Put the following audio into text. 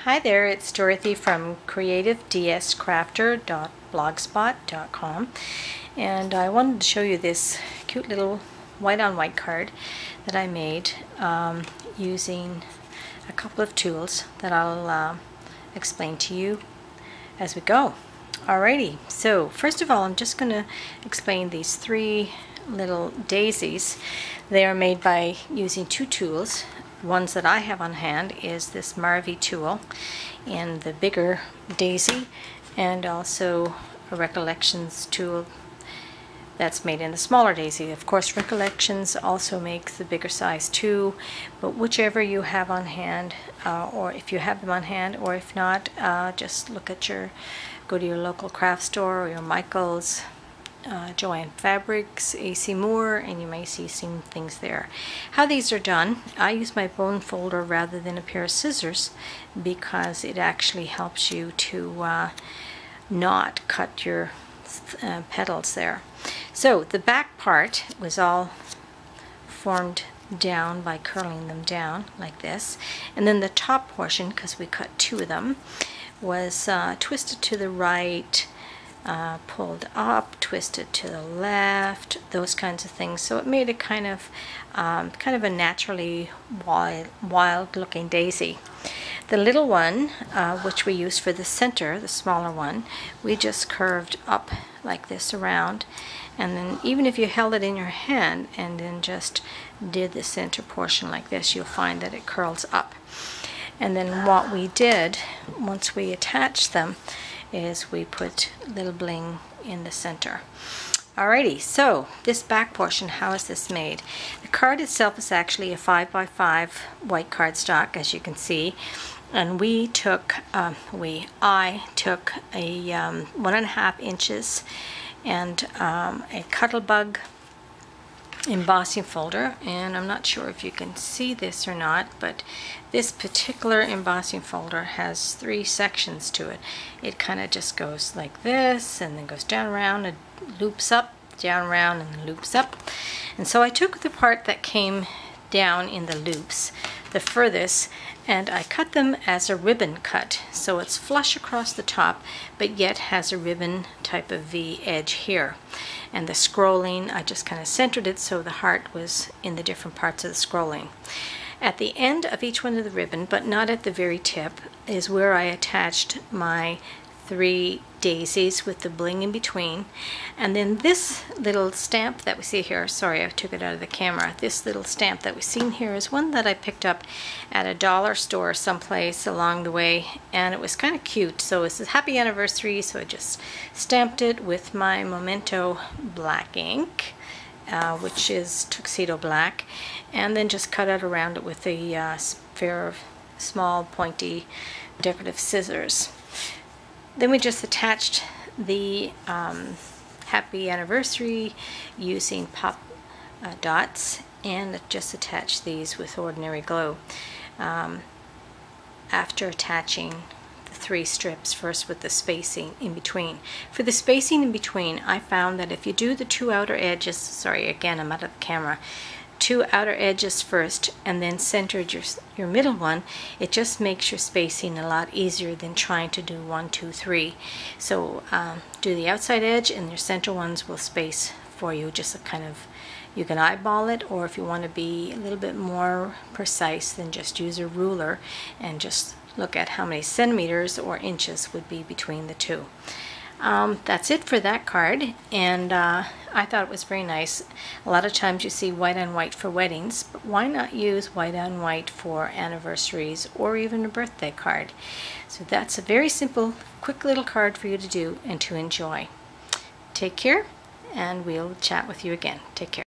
Hi there, it's Dorothy from creativedscrafter.blogspot.com, and I wanted to show you this cute little white on white card that I made using a couple of tools that I'll explain to you as we go. Alrighty, so first of all I'm just going to explain these three little daisies. They are made by using two tools. Ones that I have on hand is this Marvy tool in the bigger daisy, and also a Recollections tool that's made in the smaller daisy. Of course, Recollections also makes the bigger size too, but whichever you have on hand, or if you have them on hand, or if not, just go to your local craft store or your Michaels, Joanne Fabrics, AC Moore, and you may see some things there. How these are done, I use my bone folder rather than a pair of scissors because it actually helps you to not cut your petals there. So the back part was all formed down by curling them down like this, and then the top portion, because we cut two of them, was twisted to the right, pulled up, twisted to the left, those kinds of things. So it made a kind of a naturally wild looking daisy. The little one, which we used for the center, the smaller one, we just curved up like this around, and then even if you held it in your hand and then just did the center portion like this, you'll find that it curls up. And then what we did once we attached them is we put a little bling in the center. Alrighty, so this back portion, how is this made? The card itself is actually a 5x5 white cardstock, as you can see, and I took a 1.5 inches and a Cuttlebug embossing folder, and I'm not sure if you can see this or not, but this particular embossing folder has three sections to it. It kind of just goes like this and then goes down around and loops up, down around and loops up. And so I took the part that came down in the loops, the furthest, and I cut them as a ribbon cut, so it's flush across the top but yet has a ribbon type of V edge here. And the scrolling, I just kind of centered it so the heart was in the different parts of the scrolling. At the end of each one of the ribbon, but not at the very tip, is where I attached my three daisies with the bling in between. And then this little stamp that we see here, sorry I took it out of the camera, this little stamp that we see here is one that I picked up at a dollar store someplace along the way, and it was kind of cute. So it says happy anniversary, so I just stamped it with my Memento black ink, which is tuxedo black, and then just cut out around it with a pair of small pointy decorative scissors. Then we just attached the happy anniversary using pop dots, and just attached these with ordinary glue. After attaching the three strips first with the spacing in between. For the spacing in between, I found that if you do the two outer edges, sorry again I'm out of the camera, two outer edges first and then centered your middle one, it just makes your spacing a lot easier than trying to do 1, 2, 3. So do the outside edge and your center ones will space for you, just a kind of, you can eyeball it, or if you want to be a little bit more precise, then just use a ruler and just look at how many centimeters or inches would be between the two. That's it for that card, and I thought it was very nice. A lot of times you see white on white for weddings, but why not use white on white for anniversaries or even a birthday card? So that's a very simple, quick little card for you to do and to enjoy. Take care, and we'll chat with you again. Take care.